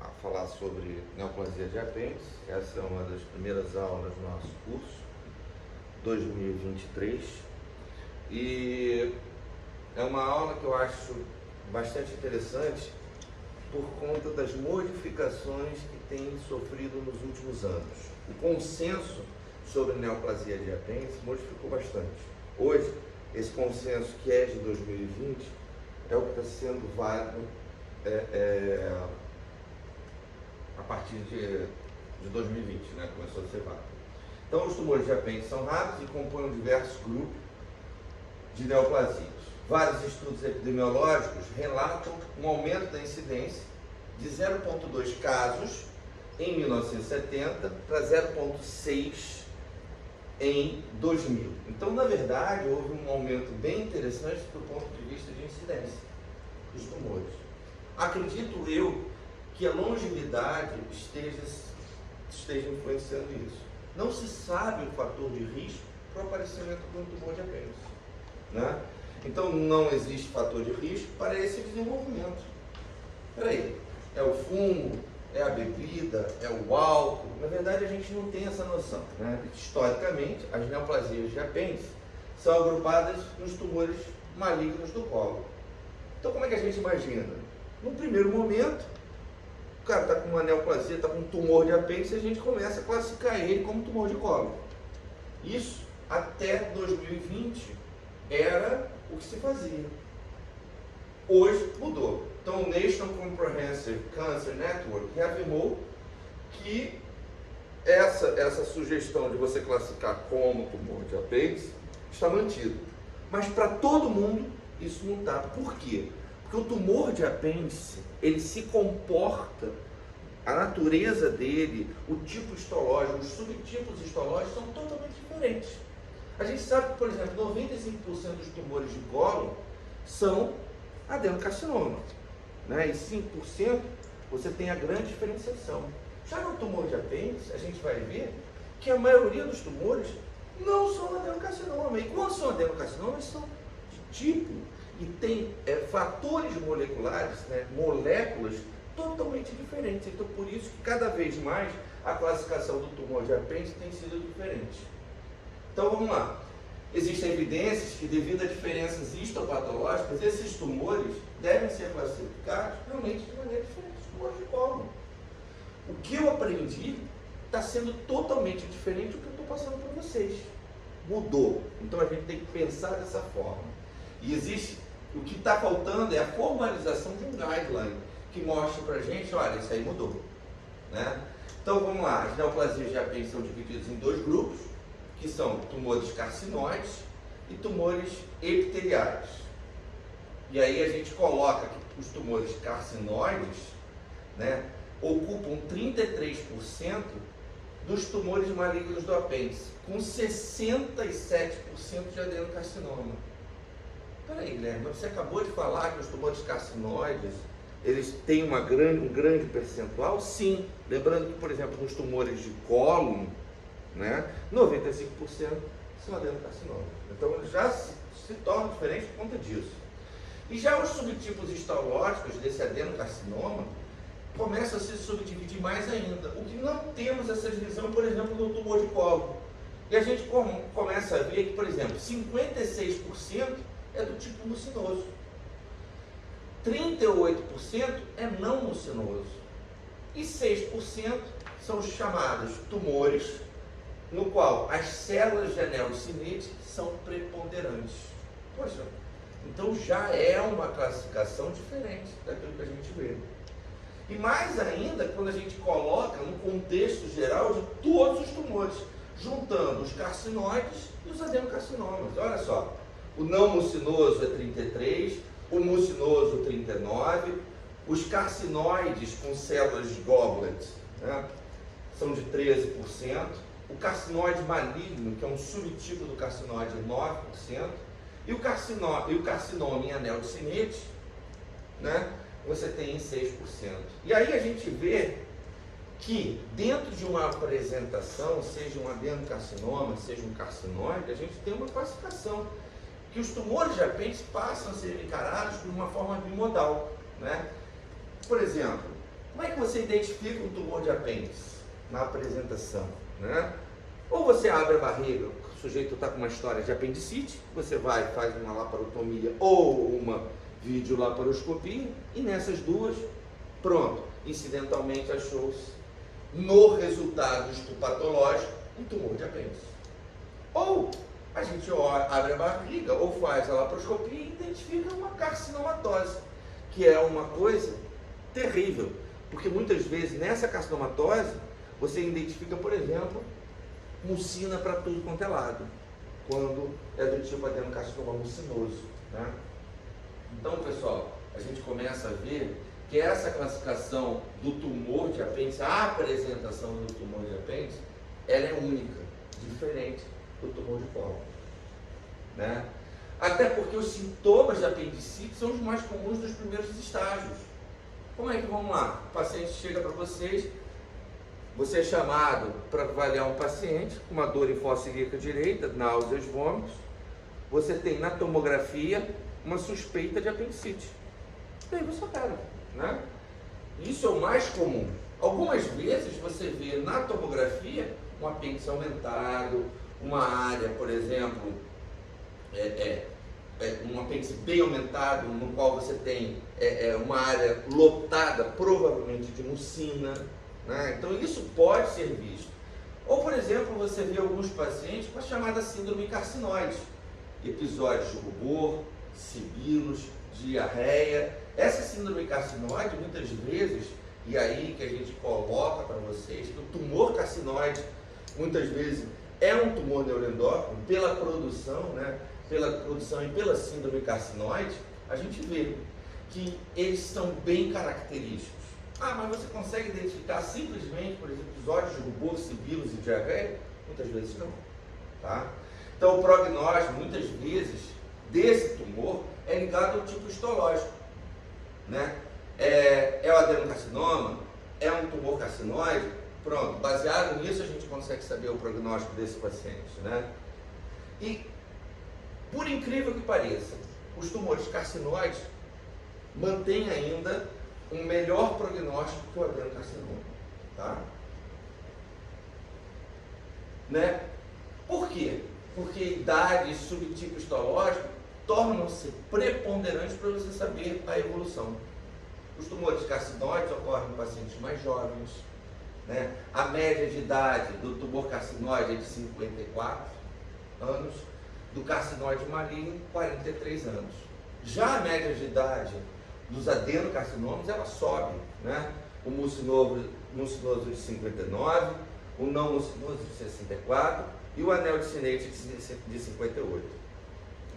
a falar sobre neoplasia de apêndice. Essa é uma das primeiras aulas do nosso curso 2023 e é uma aula que eu acho bastante interessante por conta das modificações que tem sofrido nos últimos anos. O consenso sobre neoplasia de apêndice modificou bastante. Hoje, esse consenso, que é de 2020, é o que está sendo válido a partir de 2020, né? Começou a ser válido. Então, os tumores de apêndice são raros e compõem diversos grupos de neoplasias. Vários estudos epidemiológicos relatam um aumento da incidência de 0,2 casos em 1970 para 0,6 em 2000. Então, na verdade, houve um aumento bem interessante do ponto de vista de incidência dos tumores. Acredito eu que a longevidade esteja influenciando isso. Não se sabe o fator de risco para o aparecimento de um tumor de apêndice, né? Então, não existe fator de risco para esse desenvolvimento. Peraí, é o fumo, é a bebida, é o álcool? Na verdade, a gente não tem essa noção, né? Historicamente, as neoplasias de apêndice são agrupadas nos tumores malignos do colo. Então, como é que a gente imagina? No primeiro momento, o cara está com uma neoplasia, está com um tumor de apêndice, e a gente começa a classificar ele como tumor de colo. Isso, até 2020, era o que se fazia. Hoje mudou. Então, o National Comprehensive Cancer Network reafirmou que essa sugestão de você classificar como tumor de apêndice está mantida. Mas para todo mundo isso não está. Por quê? Porque o tumor de apêndice, ele se comporta, a natureza dele, o tipo histológico, os subtipos histológicos são totalmente diferentes. A gente sabe que, por exemplo, 95% dos tumores de cólon são adenocarcinoma, né? E 5% você tem a grande diferenciação. Já no tumor de apêndice, a gente vai ver que a maioria dos tumores não são adenocarcinoma. E quando são adenocarcinomas, são de tipo e tem fatores moleculares, né? Moléculas totalmente diferentes. Então, por isso que cada vez mais a classificação do tumor de apêndice tem sido diferente. Então, vamos lá. Existem evidências que, devido a diferenças histopatológicas, esses tumores devem ser classificados realmente de maneira diferente dos tumores de cólon. O que eu aprendi está sendo totalmente diferente do que eu estou passando para vocês. Mudou. Então, a gente tem que pensar dessa forma. E existe, o que está faltando é a formalização de um guideline que mostra para a gente, olha, isso aí mudou, né? Então, vamos lá. As neoplasias de apêndice são divididas em dois grupos, que são tumores carcinoides e tumores epiteliais. E aí a gente coloca que os tumores carcinoides, né, ocupam 33% dos tumores malignos do apêndice, com 67% de adenocarcinoma. Peraí, Guilherme, você acabou de falar que os tumores carcinoides, eles têm um grande percentual? Sim. Lembrando que, por exemplo, nos tumores de cólon, né, 95% são adenocarcinoma. Então, ele já se torna diferente por conta disso. E já os subtipos histológicos desse adenocarcinoma começam a se subdividir mais ainda. O que não temos essa divisão, por exemplo, no tumor de cólon. E a gente começa a ver que, por exemplo, 56% é do tipo mucinoso. 38% é não mucinoso. E 6% são os chamados tumores no qual as células de anel de Sneed são preponderantes. Poxa, então já é uma classificação diferente daquilo que a gente vê. E mais ainda quando a gente coloca no contexto geral de todos os tumores, juntando os carcinoides e os adenocarcinomas. Olha só, o não mucinoso é 33%, o mucinoso 39%, os carcinoides com células de Goblet, né, são de 13%, o carcinoide maligno, que é um subtipo do carcinoide, 9%, e o carcinoma em anel de Sneed, né, você tem em 6%. E aí a gente vê que dentro de uma apresentação, seja um adenocarcinoma, seja um carcinoide, a gente tem uma classificação, que os tumores de apêndice passam a ser encarados de uma forma bimodal, né? Por exemplo, como é que você identifica um tumor de apêndice na apresentação, né? Ou você abre a barriga, o sujeito está com uma história de apendicite, você vai, faz uma laparotomia ou uma videolaparoscopia, e nessas duas, pronto, incidentalmente achou-se, no resultado histopatológico, um tumor de apêndice. Ou a gente abre a barriga ou faz a laparoscopia e identifica uma carcinomatose, que é uma coisa terrível, porque muitas vezes nessa carcinomatose você identifica, por exemplo, mucina para tudo quanto é lado, quando é do tipo adenocarcinoma mucinoso, né? Então, pessoal, a gente começa a ver que essa classificação do tumor de apêndice, a apresentação do tumor de apêndice, ela é única, diferente do tumor de cólon, né? Até porque os sintomas de apendicite são os mais comuns dos primeiros estágios. Como é que vamos lá? O paciente chega para vocês, você é chamado para avaliar um paciente com uma dor em fossa ilíaca direita, náuseas, vômitos. Você tem na tomografia uma suspeita de apendicite. E aí você opera, né? Isso é o mais comum. Algumas vezes você vê na tomografia um apêndice aumentado, uma área, por exemplo, um apêndice bem aumentado, no qual você tem uma área lotada, provavelmente de mucina, né? Então isso pode ser visto. Ou, por exemplo, você vê alguns pacientes com a chamada síndrome carcinoide, episódios de rubor, sibilos, diarreia. Essa síndrome carcinoide, muitas vezes, e aí que a gente coloca para vocês, que o tumor carcinoide, muitas vezes, é um tumor neuroendócrino, pela produção, né? Pela produção e pela síndrome carcinoide, a gente vê que eles são bem característicos. Ah, mas você consegue identificar simplesmente por episódios de rubor, sibilos e diarreia? Muitas vezes não, tá? Então o prognóstico, muitas vezes, desse tumor é ligado ao tipo histológico, né? É o adenocarcinoma? É um tumor carcinoide? Pronto, baseado nisso a gente consegue saber o prognóstico desse paciente, né? E, por incrível que pareça, os tumores carcinoides mantêm ainda um melhor prognóstico que o adenocarcinoma, tá? Né? Por quê? Porque idade e subtipo histológico tornam-se preponderantes para você saber a evolução. Os tumores carcinoides ocorrem em pacientes mais jovens, né? A média de idade do tumor carcinoide é de 54 anos, do carcinoide maligno, 43 anos. Já a média de idade dos adenocarcinomas, ela sobe, né? O mucinoso de 59, o não mucinoso de 64 e o anel de Sinnett de 58.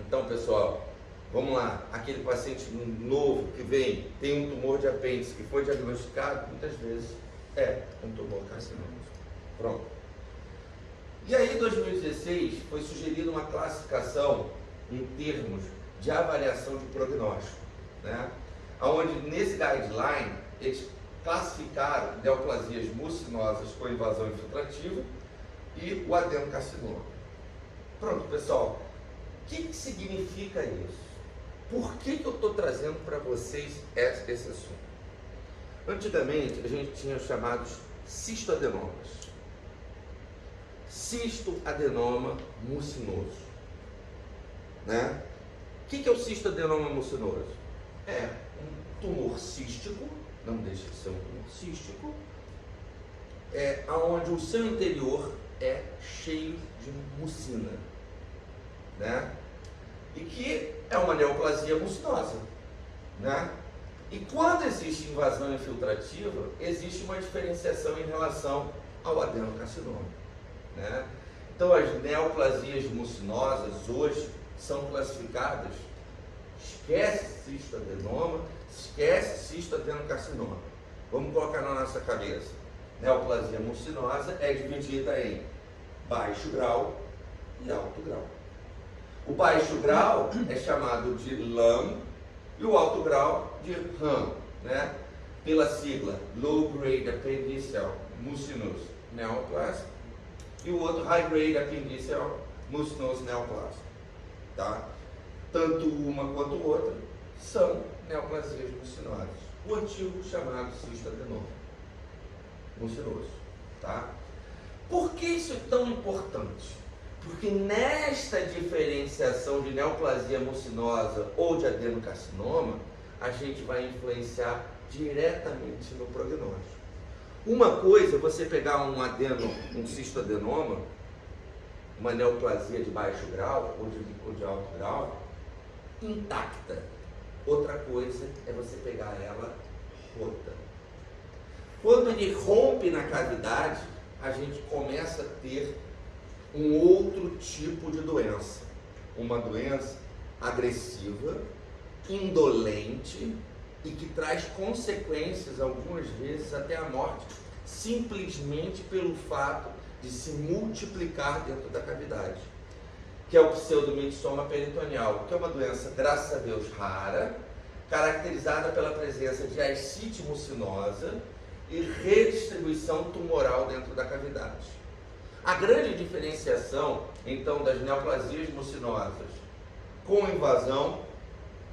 Então, pessoal, vamos lá. Aquele paciente novo que vem, tem um tumor de apêndice que foi diagnosticado, muitas vezes é um tumor carcinoma. Pronto. E aí, em 2016, foi sugerida uma classificação em termos de avaliação de prognóstico, né? Onde nesse guideline eles classificaram neoplasias mucinosas com invasão infiltrativa e o adenocarcinoma. Pronto, pessoal, o que significa isso? Por que eu estou trazendo para vocês esse assunto? Antigamente a gente tinha os chamados cistoadenomas. Cistoadenoma mucinoso, né? O que é o cistoadenoma mucinoso? É um tumor cístico, não deixa de ser um tumor cístico, onde o seu interior é cheio de mucina, né? E que é uma neoplasia mucinosa, né? E quando existe invasão infiltrativa, existe uma diferenciação em relação ao adenocarcinoma, né? Então as neoplasias mucinosas hoje são classificadas, esquece cistoadenoma, esquece cistoadenocarcinoma. Vamos colocar na nossa cabeça. Neoplasia mucinosa é dividida em baixo grau e alto grau. O baixo grau é chamado de LAM e o alto grau de RAM, né? Pela sigla Low Grade Appendiceal Mucinous Neoplasm e o outro High Grade Appendiceal Mucinous Neoplasm, tá? Tanto uma quanto outra são neoplasias mucinosas. o antigo chamado cistoadenoma mucinoso. Tá? Por que isso é tão importante? Porque nesta diferenciação de neoplasia mucinosa ou de adenocarcinoma, a gente vai influenciar diretamente no prognóstico. Uma coisa é você pegar um cistoadenoma, uma neoplasia de baixo grau ou de alto grau, intacta. Outra coisa é você pegar ela rota. Quando ele rompe na cavidade, a gente começa a ter um outro tipo de doença. Uma doença agressiva, indolente e que traz consequências, algumas vezes até a morte, simplesmente pelo fato de se multiplicar dentro da cavidade, que é o pseudomixoma peritoneal, que é uma doença, graças a Deus, rara, caracterizada pela presença de ascite mucinosa e redistribuição tumoral dentro da cavidade. A grande diferenciação, então, das neoplasias mucinosas com invasão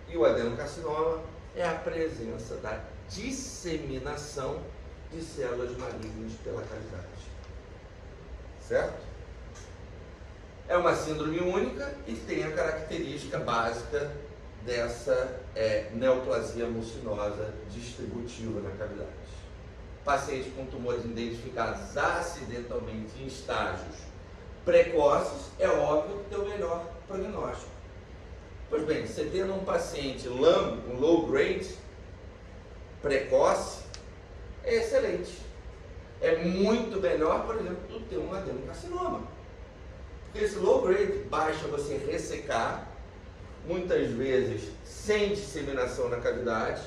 e o adenocarcinoma é a presença da disseminação de células malignas pela cavidade. Certo? É uma síndrome única e tem a característica básica dessa neoplasia mucinosa distributiva na cavidade. Pacientes com tumores identificados acidentalmente em estágios precoces, é óbvio que tem o melhor prognóstico. Pois bem, você tendo um paciente LAM, um low grade, precoce, é excelente. É muito melhor, por exemplo, do que ter um adenocarcinoma. Porque esse low grade basta você ressecar, muitas vezes sem disseminação na cavidade,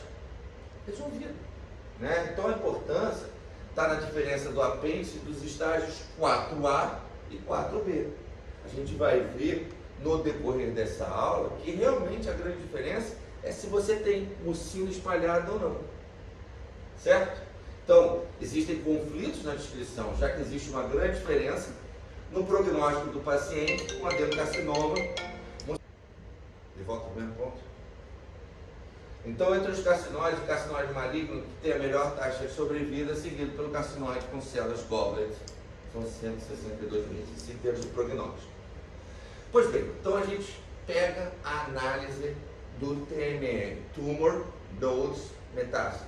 resolvido. Né? Então a importância está na diferença do apêndice dos estágios 4A e 4B. A gente vai ver no decorrer dessa aula que realmente a grande diferença é se você tem mucina espalhada ou não. Certo? Então, existem conflitos na descrição, já que existe uma grande diferença no prognóstico do paciente com adenocarcinoma. De volta ao mesmo ponto. Então, entre os carcinóides, o carcinóide maligno que tem a melhor taxa de sobrevida, seguido pelo carcinóide com células goblet, são 162 meses, em termos de prognóstico. Pois bem, então a gente pega a análise do TMM, Tumor Node Metastasis.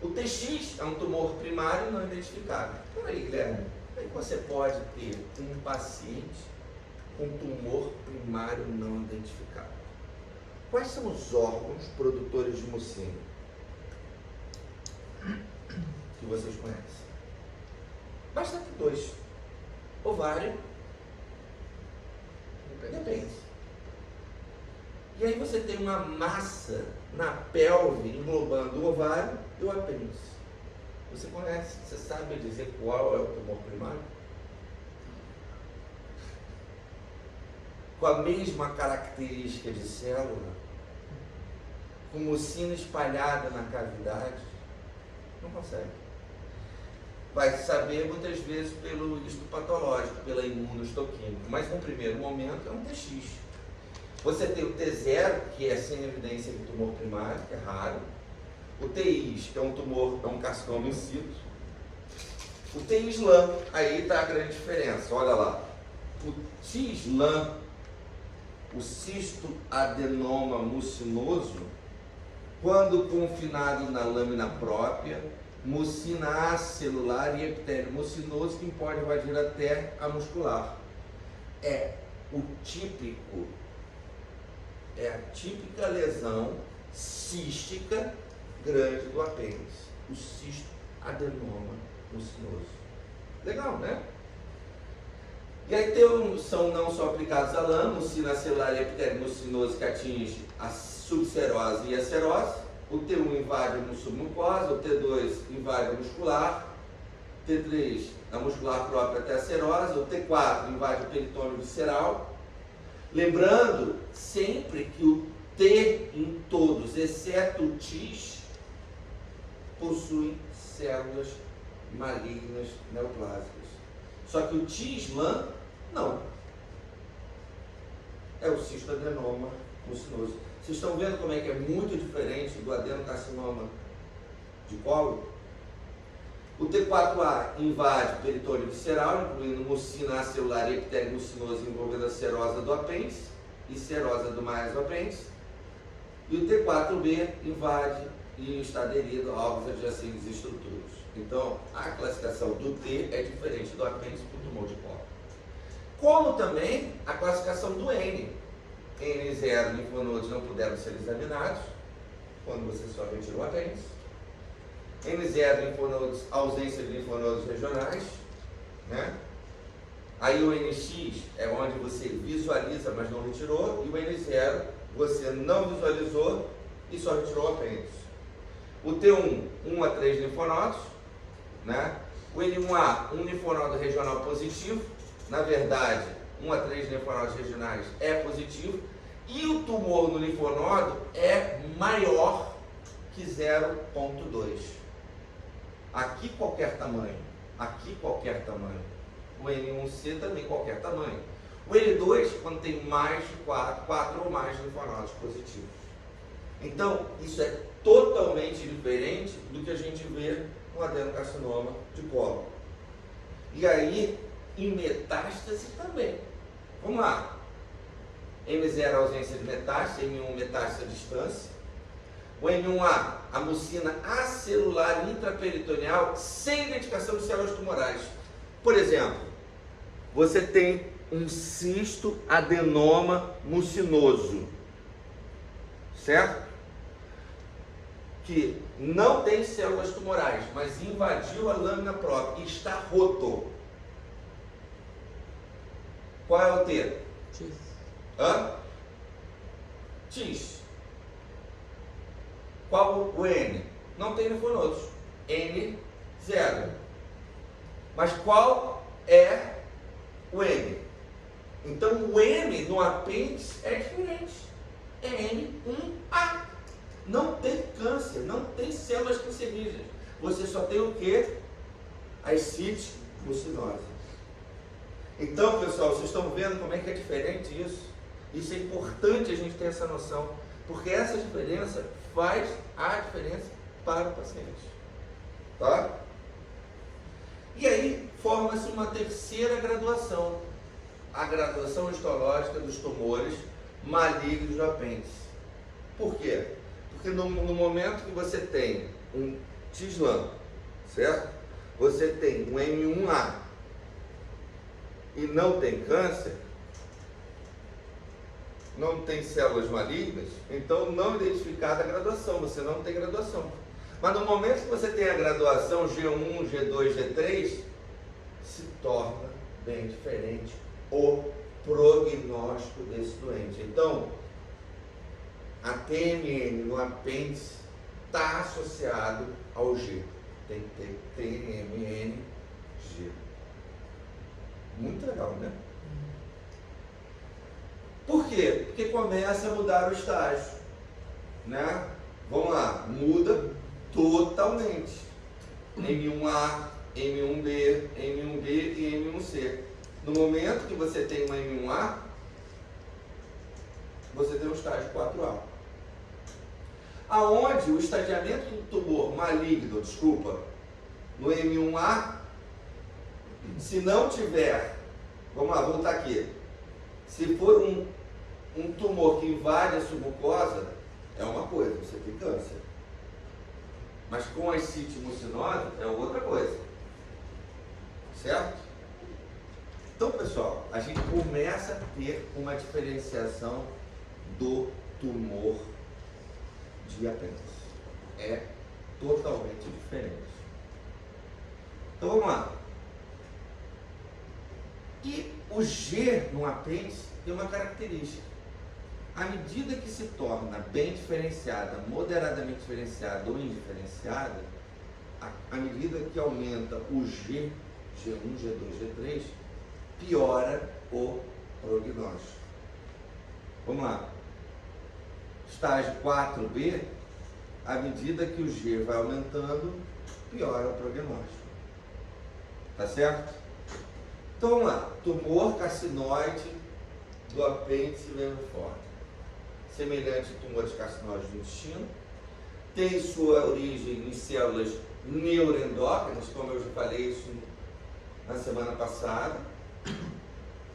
O TX é um tumor primário não identificado. Peraí, Guilherme, como é que você pode ter um paciente com tumor primário não identificado? Quais são os órgãos produtores de mucina que vocês conhecem? Basta ter dois: ovário e apêndice. E aí você tem uma massa na pelve englobando o ovário e o apêndice. Você conhece, você sabe dizer qual é o tumor primário? Com a mesma característica de célula, com mucina espalhada na cavidade, não consegue. Vai saber muitas vezes pelo histopatológico, pela imunohistoquímica, mas no primeiro momento é um TX. Você tem o T0, que é sem evidência de tumor primário, que é raro. O TIS, que é um tumor, é um carcinoma in situ. O TI-SLAM, aí está a grande diferença, olha lá. O TI-SLAM, o cistoadenoma mucinoso, quando confinado na lâmina própria, mucina acelular e epitélio mucinoso que pode invadir até a muscular. É o típico, é a típica lesão cística grande do apêndice, o cistoadenoma mucinoso. Legal, né? E aí são não só aplicados a lã, mucina acelular e epitélio mucinoso que atinge a subserose e a serose. O T1 invade a submucosa, o T2 invade a muscular, T3 a muscular própria até a serose, o T4 invade o peritônio visceral. Lembrando sempre que o T em todos, exceto o TIS, possui células malignas neoplásicas. Só que o TIS-LAM não. É o cistoadenoma mucinoso. Vocês estão vendo como é que é muito diferente do adenocarcinoma de colo? O T4A invade o peritônio visceral, incluindo mucina acelular e epitélio mucinoso envolvendo a serosa do apêndice e serosa do mais do apêndice. E o T4B invade e está aderido a órgãos adjacentes e estruturas. Então, a classificação do T é diferente do apêndice para o tumor de colo. Como também a classificação do N. N0, linfonodos não puderam ser examinados, quando você só retirou o apêndice. N0, linfonodos, ausência de linfonodos regionais, né? Aí o NX é onde você visualiza, mas não retirou, e o N0 você não visualizou e só retirou o apêndice. O T1, 1 a 3 linfonodos, né? O N1A, um linfonodo regional positivo, na verdade, 1 a 3 linfonodos regionais é positivo, e o tumor no linfonodo é maior que 0,2. Aqui qualquer tamanho, aqui qualquer tamanho. O N1C também qualquer tamanho. O N2 quando tem mais de 4 ou mais linfonodos positivos. Então, isso é totalmente diferente do que a gente vê no adenocarcinoma de colo. E aí, em metástase também. Vamos lá. M0, ausência de metástase, M1, metástase à distância. O M1A, a mucina acelular intraperitoneal sem identificação de células tumorais. Por exemplo, você tem um cisto adenoma mucinoso, certo? Que não tem células tumorais, mas invadiu a lâmina própria e está roto. Qual é o T? X. Hã? X. Qual o N? Não tem linfonodos. N, 0. Mas qual é o M? Então o M no apêndice é diferente. É N1A. Não tem câncer, não tem células cancerígenas. Você só tem o quê? As ascite mucinose. Então, pessoal, vocês estão vendo como é que é diferente isso? Isso é importante a gente ter essa noção, porque essa diferença faz a diferença para o paciente. Tá? E aí forma-se uma terceira graduação, a graduação histológica dos tumores malignos do apêndice. Por quê? Porque no momento que você tem um TISLAM, certo? Você tem um M1A e não tem câncer, não tem células malignas, então não identificada a graduação, você não tem graduação. Mas no momento que você tem a graduação G1, G2, G3, se torna bem diferente o prognóstico desse doente. Então, a TMN no apêndice está associado ao G. Tem que ter TMNG. Muito legal, né? Por quê? Porque começa a mudar o estágio, né? Vamos lá, muda totalmente. M1A, M1B, M1B e M1C. No momento que você tem uma M1A, você tem um estágio 4A. Aonde o estadiamento do tumor maligno, no M1A, se não tiver, vamos lá, voltar aqui. Se for um tumor que invade a submucosa, é uma coisa, você tem câncer. Mas com a ascite mucinose é outra coisa. Certo? Então, pessoal, a gente começa a ter uma diferenciação do tumor de apêndice. É totalmente diferente. Então, vamos lá. E o G no apêndice tem uma característica. À medida que se torna bem diferenciada, moderadamente diferenciada ou indiferenciada, à medida que aumenta o G, G1, G2, G3, piora o prognóstico. Vamos lá. Estágio 4B, à medida que o G vai aumentando, piora o prognóstico. Tá certo? Então vamos lá. Tumor carcinoide do apêndice vermiforme. semelhante a tumores carcinógenos do intestino. Tem sua origem em células neuroendócrinas, como eu já falei isso na semana passada.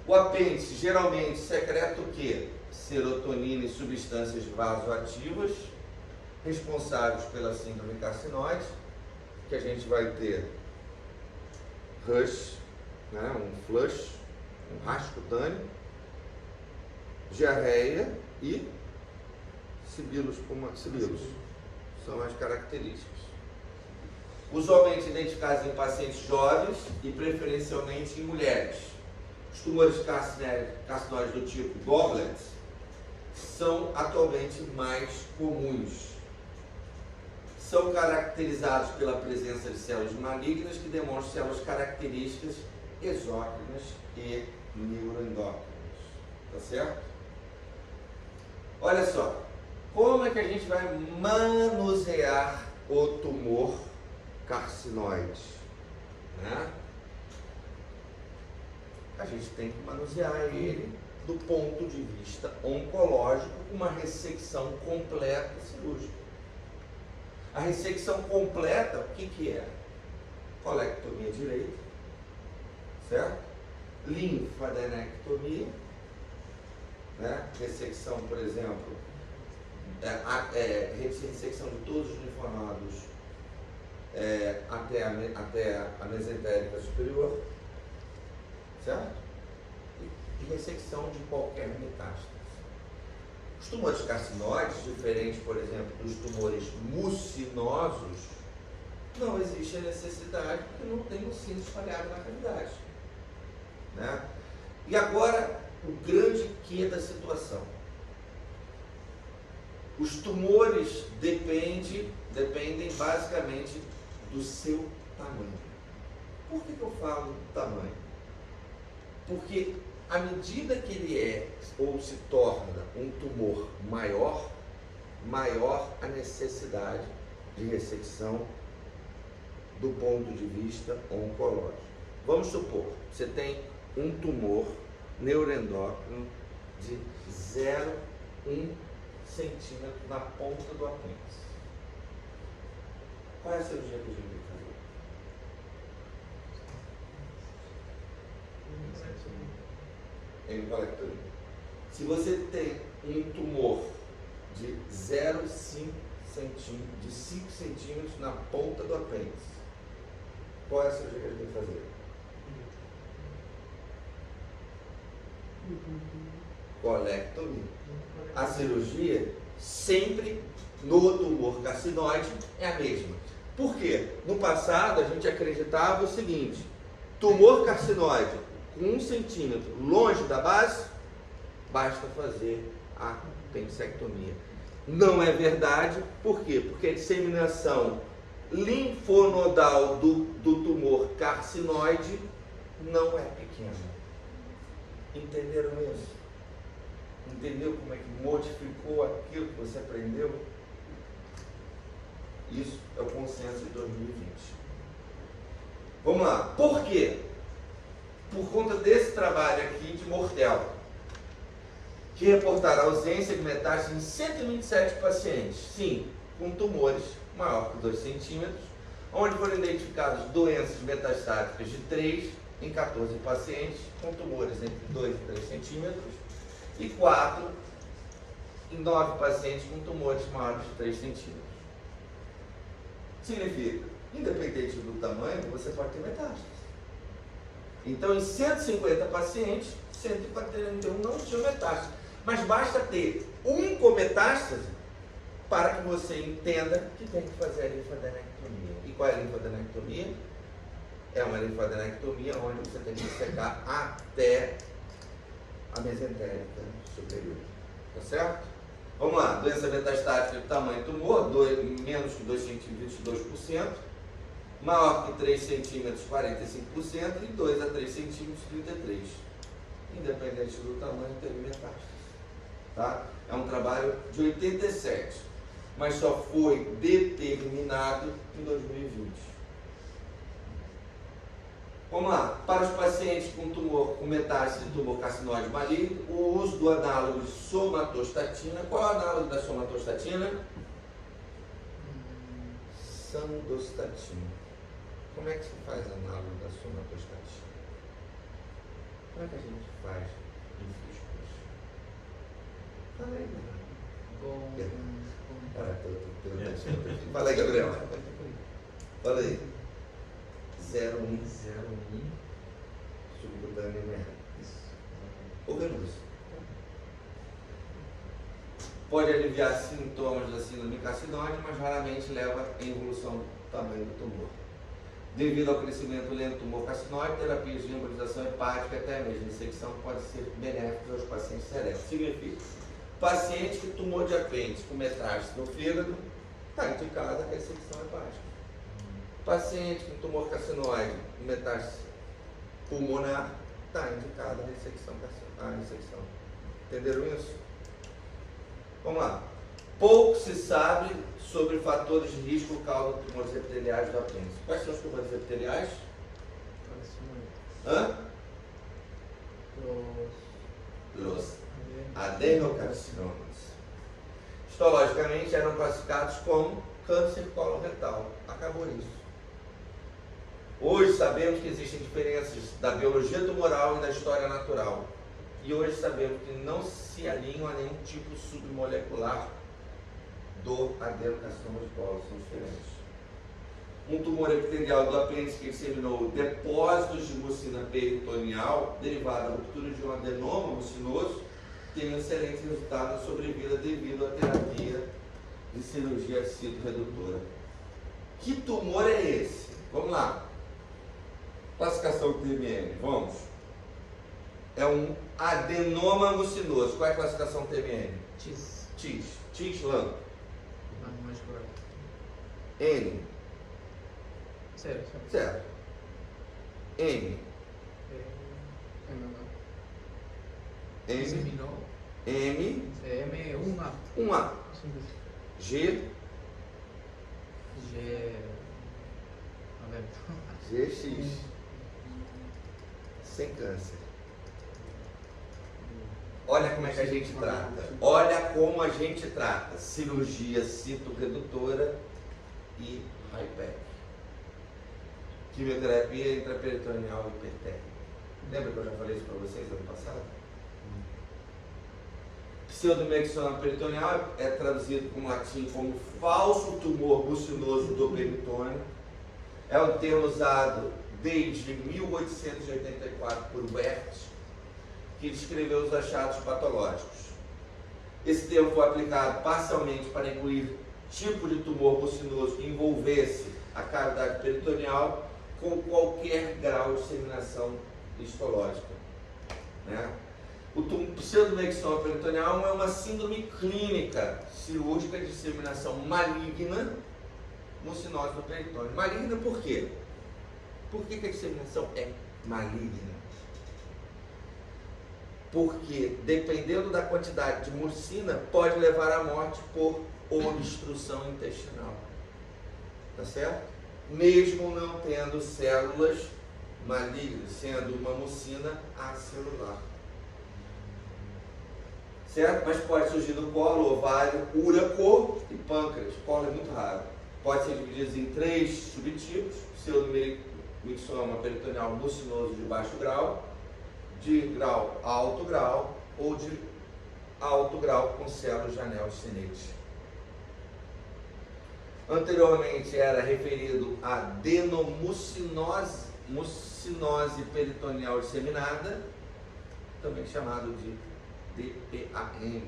O apêndice geralmente secreta o quê? Serotonina e substâncias vasoativas, responsáveis pela síndrome carcinoide, que a gente vai ter rush, né, um flush, um rasgo cutâneo, diarreia e sibilos. São as características. Usualmente identificados em pacientes jovens e preferencialmente em mulheres. Os tumores carcinóides do tipo goblet são atualmente mais comuns. São caracterizados pela presença de células malignas que demonstram células características exócrinas e neuroendócrinas. Tá certo? Olha só, como é que a gente vai manusear o tumor carcinoide? Né? A gente tem que manusear ele do ponto de vista oncológico com uma ressecção completa cirúrgica. A ressecção completa, o que é? Colectomia direita, certo? Linfadenectomia, né? Ressecção, por exemplo, ressecção de todos os linfonodos até a mesentérica superior, certo? E ressecção de qualquer metástase. Os tumores carcinóides, diferente, por exemplo, dos tumores mucinosos, não existe a necessidade porque não tem mucino espalhado na cavidade. Né? E agora, o grande quê da situação. Os tumores dependem basicamente do seu tamanho. Por que eu falo tamanho? Porque à medida que ele é ou se torna um tumor maior, maior a necessidade de ressecção do ponto de vista oncológico. Vamos supor, você tem um tumor neuroendócrino de 0,1 centímetro na ponta do apêndice. Qual é a cirurgia que a gente vai fazer? Endocolectomia. Se você tem um tumor de 0,5 centímetros, de 5 centímetros na ponta do apêndice, qual é a cirurgia que a gente tem que fazer? Colectomia. A cirurgia sempre no tumor carcinoide é a mesma. Por quê? No passado a gente acreditava o seguinte: tumor carcinoide com 1 centímetro longe da base, basta fazer a apendicectomia. Não é verdade. Por quê? Porque a disseminação linfonodal do tumor carcinoide não é pequena. Entenderam isso? Entendeu como é que modificou aquilo que você aprendeu? Isso é o consenso de 2020. Vamos lá. Por quê? Por conta desse trabalho aqui de Mortel, que reportaram a ausência de metástase em 127 pacientes, sim, com tumores maior que 2 centímetros, onde foram identificadas doenças metastáticas de 3 em 14 pacientes, com tumores entre 2 e 3 centímetros, e 4 em 9 pacientes com tumores maiores de 3 centímetros. Significa, independente do tamanho, você pode ter metástase. Então, em 150 pacientes, 141 não tinham metástase. Mas basta ter um com metástase para que você entenda que tem que fazer a linfadenectomia. E qual é a linfadenectomia? É uma linfadenectomia onde você tem que secar até a mesentérica superior. Tá certo? Vamos lá. Doença metastática de tamanho tumor, menos que 2 centímetros, 22%. Maior que 3 centímetros, 45%. E 2 a 3 centímetros, 33%. Independente do tamanho, teve metástase. Tá? É um trabalho de 87, mas só foi determinado em 2020. Vamos lá. Para os pacientes com tumor, com metástase de tumor carcinóide maligno, o uso do análogo de somatostatina. Qual é o análogo da somatostatina? Sandostatina. Como é que se faz análogo da somatostatina? Como é que a gente faz em físicos? Fala aí, Gabriel. Fala aí, Gabriel. Fala aí. 0,1. Subcutâneo ml. Ou venoso. Pode aliviar sintomas da síndrome carcinóide, mas raramente leva à evolução do tamanho do tumor. Devido ao crescimento lento do tumor carcinóide, terapias de embolização hepática, até mesmo dissecção, podem ser benéficas aos pacientes serenos. Significa, paciente que tumor de apêndice com metástase no fígado, está indicada a ressecção hepática. Paciente com tumor carcinóide com metástase pulmonar, está indicada a ressecção. Entenderam isso? Vamos lá. Pouco se sabe sobre fatores de risco por causa de tumores epiteliais do apêndice. Quais são os tumores epiteliais? Los adenocarcinomas. Histologicamente eram classificados como câncer coloretal. Acabou isso. Hoje sabemos que existem diferenças da biologia tumoral e da história natural. E hoje sabemos que não se alinham a nenhum tipo submolecular do adenocarcinoma de colo, são diferentes. Um tumor epitelial do apêndice que disseminou depósitos de mucina peritoneal derivada da ruptura de um adenoma mucinoso tem um excelente resultado na sobrevida devido à terapia de cirurgia citoredutora. Que tumor é esse? Vamos lá. Classificação TMN, vamos. É um adenoma mucinoso. Qual é a classificação TMN? TIS, lã. N. Certo. M. M é 1A. G. GX. Sem câncer. Olha como é que a gente trata. Olha como a gente trata. Cirurgia citoredutora e HIPEC. Quimioterapia intraperitoneal e hipertérmica. Lembra que eu já falei isso para vocês ano passado? Pseudomyxoma peritoneal é traduzido com latim como falso tumor mucinoso do peritônio. É um termo usado desde 1884 por Werth, que descreveu os achados patológicos. Esse termo foi aplicado parcialmente para incluir tipo de tumor mucinoso que envolvesse a cavidade peritoneal com qualquer grau de disseminação histológica. Né? O pseudomyxoma peritoneal é uma síndrome clínica cirúrgica de disseminação maligna mucinosa do peritônio. Maligna por quê? Por que a disseminação é maligna? Porque, dependendo da quantidade de mucina, pode levar à morte por obstrução intestinal. Tá certo? Mesmo não tendo células malignas, sendo uma mucina acelular. Certo? Mas pode surgir do colo, ovário, úraco e pâncreas. Colo é muito raro. Pode ser dividido em 3 subtipos: pseudomyxoma peritoneal mucinoso de baixo grau, de grau alto grau ou de alto grau com células de anel de Sennett. Anteriormente era referido a adenomucinose peritoneal disseminada, também chamado de DPAM.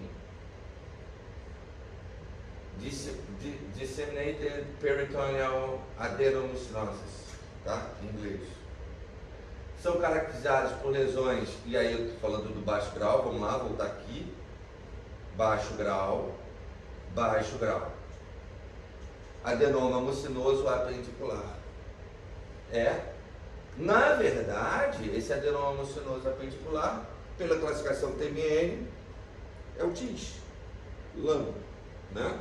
Disseminated Peritoneal Adenomycinosis, tá? Em inglês. São caracterizados por lesões, e aí eu estou falando do baixo grau, vamos lá, voltar aqui. Baixo grau. Adenoma mucinoso apendicular. Na verdade, esse adenoma mucinoso apendicular, pela classificação TMN, é o TIS, lâmina, né?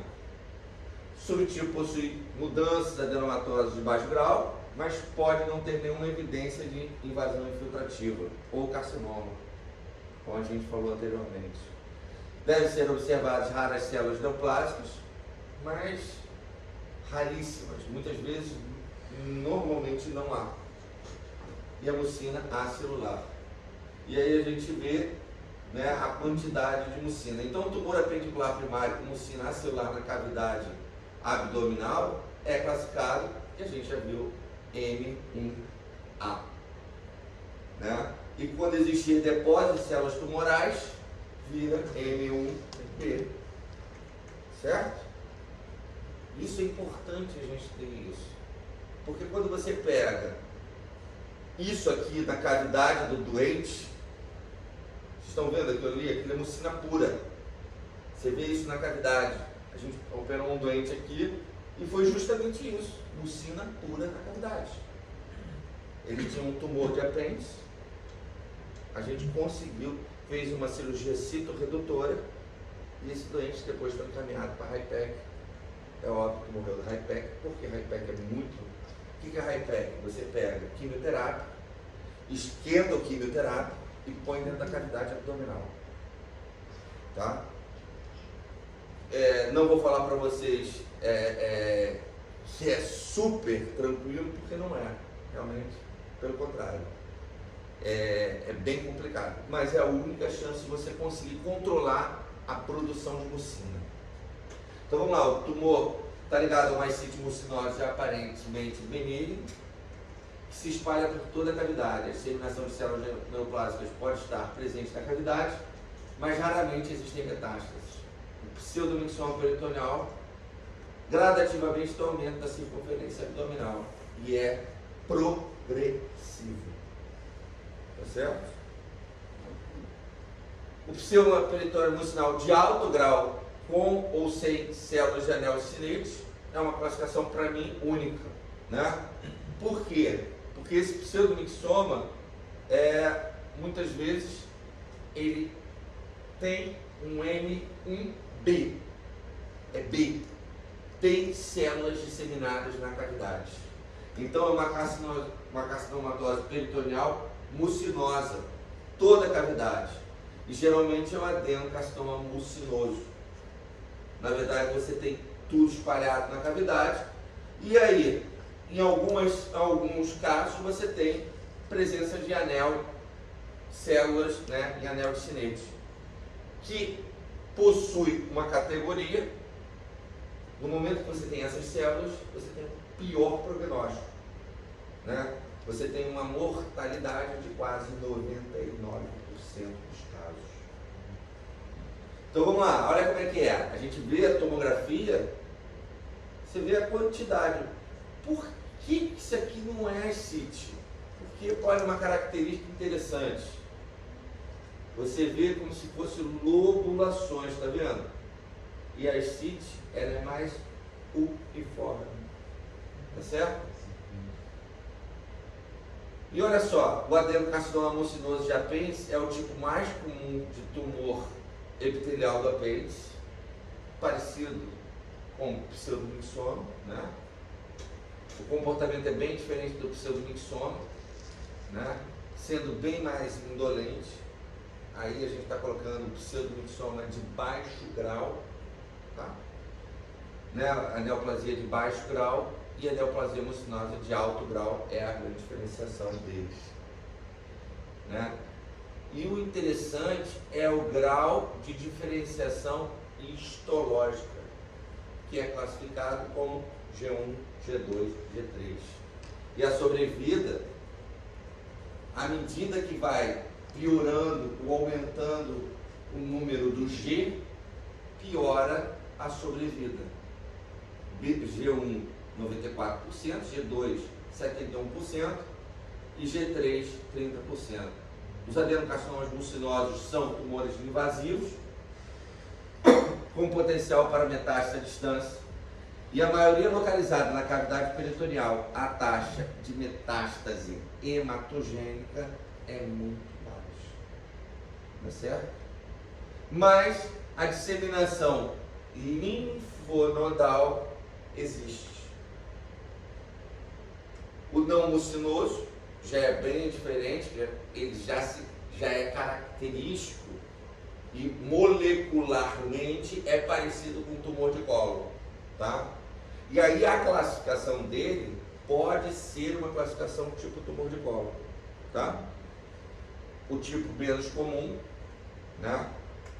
Subtipo possui mudanças adenomatosas de baixo grau, mas pode não ter nenhuma evidência de invasão infiltrativa ou carcinoma, como a gente falou anteriormente. Devem ser observadas raras células neoplásicas, mas raríssimas, muitas vezes, normalmente não há. E a mucina acelular. E aí a gente vê, né, a quantidade de mucina. Então, o tumor apendicular primário com mucina acelular na cavidade abdominal é classificado, e a gente já viu, M1A. Né? E quando existir depósito de células tumorais, vira M1B. Certo? Isso é importante a gente ter isso. Porque quando você pega isso aqui na cavidade do doente, vocês estão vendo aquilo ali? Aquilo é mucina pura. Você vê isso na cavidade. A gente operou um doente aqui e foi justamente isso. Mucina pura na cavidade. Ele tinha um tumor de apêndice. A gente conseguiu, fez uma cirurgia citoredutora e esse doente depois foi encaminhado para HIPEC. É óbvio que morreu da HIPEC, porque a HIPEC é muito... O que é a HIPEC? Você pega quimioterapia, esquenta o quimioterapia e põe dentro da cavidade abdominal. Tá? Não vou falar para vocês que é super tranquilo, porque não é. Realmente, pelo contrário. É bem complicado. Mas é a única chance de você conseguir controlar a produção de mucina. Então vamos lá, o tumor está ligado a uma ascite mucinose aparentemente benigna, que se espalha por toda a cavidade. A disseminação de células neoplásicas pode estar presente na cavidade, mas raramente existem metástases. O pseudomixoma peritoneal gradativamente tem aumento da circunferência abdominal e é progressivo. Tá certo? O pseudoperitoneal mucinal de alto grau, com ou sem células de anel de Synapse, é uma classificação para mim única, né? Por quê? Porque esse pseudomixoma, muitas vezes, ele tem um M1B, é B, tem células disseminadas na cavidade. Então é uma carcinomatose peritoneal mucinosa, toda a cavidade. E geralmente é um adenocarcinoma mucinoso. Na verdade, você tem tudo espalhado na cavidade. E aí, em alguns casos, você tem presença de anel, células, né, em anel de Synapse, que possui uma categoria. No momento que você tem essas células, você tem um pior prognóstico. Né? Você tem uma mortalidade de quase 99% dos casos. Então vamos lá, olha como é que é. A gente vê a tomografia, você vê a quantidade. Por que isso aqui não é ascite? Porque olha uma característica interessante. Você vê como se fosse lobulações, está vendo? E a ascite, ela é mais uniforme. Tá certo? E olha só, o adenocarcinoma mucinoso de apêndice é o tipo mais comum de tumor epitelial do apêndice, parecido com o pseudomixoma, né? O comportamento é bem diferente do pseudomixoma, né? Sendo bem mais indolente. Aí a gente está colocando o pseudomixoma de baixo grau, tá? Né? A neoplasia de baixo grau e a neoplasia mucinosa de alto grau é a grande diferenciação deles, né? E o interessante é o grau de diferenciação histológica, que é classificado como G1, G2, G3. E a sobrevida, à medida que vai piorando ou aumentando o número do G, piora a sobrevida. G1, 94%, G2, 71% e G3, 30%. Os adenocarcinomas mucinosos são tumores invasivos, com potencial para metástase à distância, e a maioria localizada na cavidade peritoneal. A taxa de metástase hematogênica é muito baixa, tá certo? Mas a disseminação linfonodal existe. O não mucinoso já é bem diferente, ele já é característico e molecularmente é parecido com o tumor de colo, tá? E aí a classificação dele pode ser uma classificação tipo tumor de colo, tá? O tipo menos comum, né?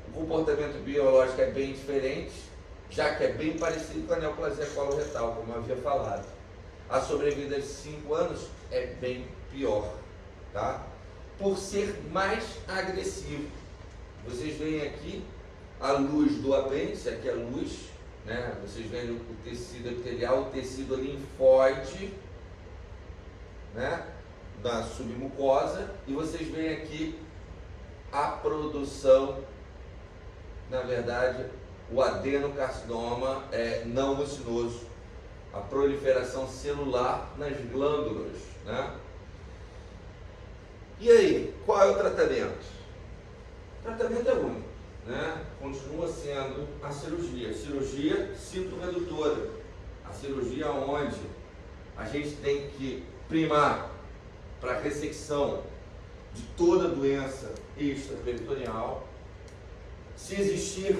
O comportamento biológico é bem diferente, já que é bem parecido com a neoplasia coloretal, como eu havia falado. A sobrevida de 5 anos é bem pior, tá? Por ser mais agressivo. Vocês veem aqui a luz do apêndice, aqui a luz, né? Vocês veem o tecido epitelial, o tecido linfóide, né? Da submucosa, e vocês veem aqui a produção, na verdade, o adenocarcinoma não mucinoso, a proliferação celular nas glândulas, né? E aí, qual é o tratamento? O tratamento é único, né? Continua sendo a cirurgia citoredutora, a cirurgia onde a gente tem que primar para a ressecção de toda a doença extraperitoneal. Se existir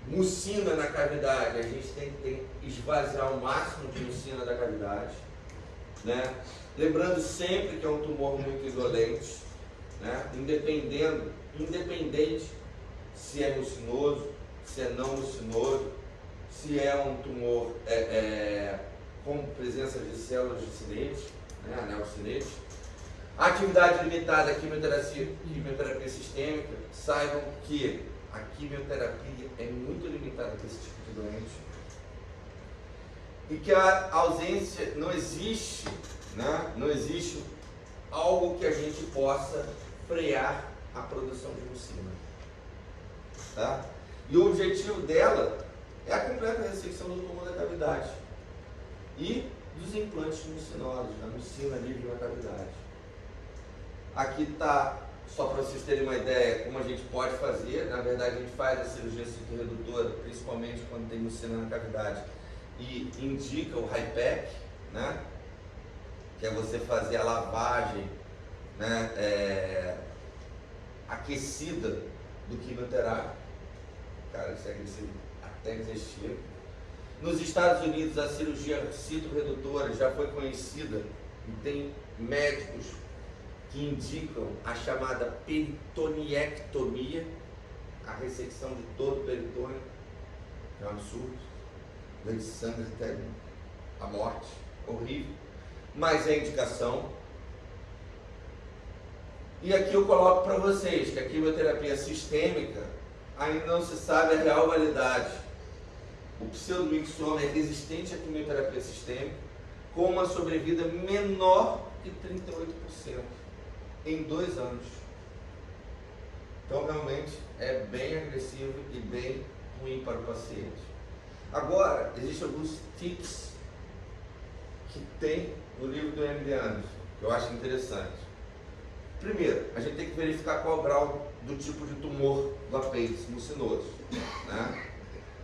mucina na cavidade, a gente tem que esvaziar o máximo de mucina da cavidade, né? Lembrando sempre que é um tumor muito indolente, né? Independente se é mucinoso, se é não mucinoso, se é um tumor com presença de células de Synnet, né? Anel Synnet. Atividade limitada, quimioterapia sistêmica. Saibam que a quimioterapia é muito limitada para esse tipo de doente e que a ausência não existe, né? Não existe algo que a gente possa frear a produção de mucina, tá? E o objetivo dela é a completa ressecção do tumor da cavidade e dos implantes mucinosos, da mucina livre na cavidade. Aqui está, só para vocês terem uma ideia, como a gente pode fazer. Na verdade, a gente faz a cirurgia citoredutora, principalmente quando tem mucina na cavidade, e indica o HIPEC, né? Que é você fazer a lavagem, né? Aquecida do quimioterápico. Cara, isso é agressivo até desistir. Nos Estados Unidos, a cirurgia citoredutora já foi conhecida e tem médicos que indicam a chamada peritoniectomia, a ressecção de todo o peritônio, que é um absurdo, de sangue até a morte, horrível, mas é indicação. E aqui eu coloco para vocês que a quimioterapia sistêmica ainda não se sabe a real validade. O pseudomixoma é resistente à quimioterapia sistêmica com uma sobrevida menor que 38%. Em 2 anos. Então realmente é bem agressivo e bem ruim para o paciente. Agora, existem alguns tips que tem no livro do MD Anderson, que eu acho interessante. Primeiro, a gente tem que verificar qual é o grau do tipo de tumor do apêndice mucinoso, né?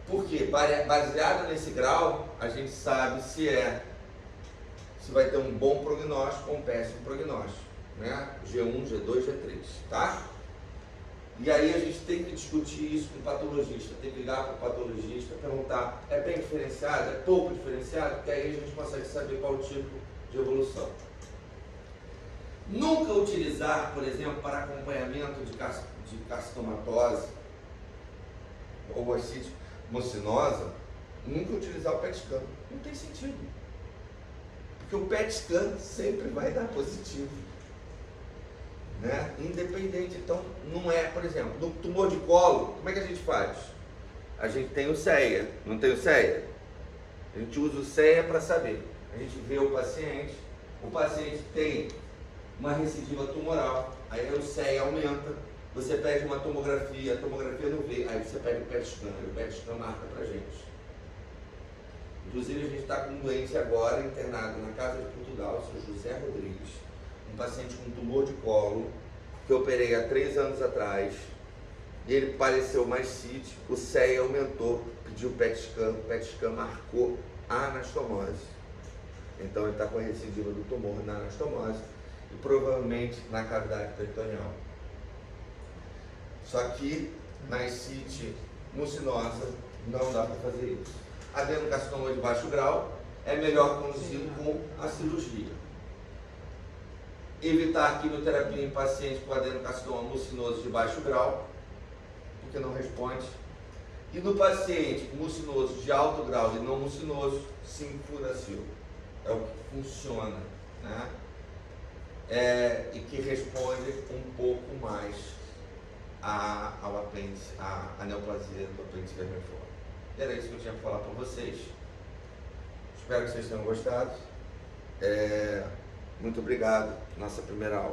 Porque baseado nesse grau, a gente sabe se vai ter um bom prognóstico ou um péssimo prognóstico, né? G1, G2, G3, tá? E aí a gente tem que discutir isso com o patologista, tem que ligar para o patologista, perguntar, é bem diferenciado, é pouco diferenciado? Porque aí a gente consegue saber qual o tipo de evolução. Nunca utilizar, por exemplo, para acompanhamento de carcinomatose ou ascite mucinosa, nunca utilizar o PET scan. Não tem sentido. Porque o PET scan sempre vai dar positivo, né? Independente. Então, não é, por exemplo, no tumor de colo, como é que a gente faz? A gente tem o CEA, não tem o CEA? A gente usa o CEA para saber. A gente vê o paciente tem uma recidiva tumoral, aí o CEA aumenta, você pede uma tomografia, a tomografia não vê, aí você pede o PET scan, e o PET scan marca pra gente. Inclusive a gente está com um doente agora internado na Casa de Portugal, o Sr. José Rodrigues, um paciente com tumor de colo, que eu operei há 3 anos atrás, e ele pareceu mais CIT, o CEA aumentou, pediu o PET scan marcou a anastomose. Então ele está com a recidiva do tumor na anastomose e provavelmente na cavidade peritoneal. Só que na ascite mucinosa não dá para fazer isso. Adenocarcinoma de baixo grau é melhor conduzido com a cirurgia. Evitar quimioterapia em pacientes com adenocarcinoma mucinoso de baixo grau, porque não responde. E no paciente mucinoso de alto grau e não mucinoso, sulfuracil. É o que funciona, né? E que responde um pouco mais ao apêndice, à neoplasia do apêndice vermiforme. Era isso que eu tinha para falar para vocês. Espero que vocês tenham gostado. Muito obrigado. Nossa primeira aula.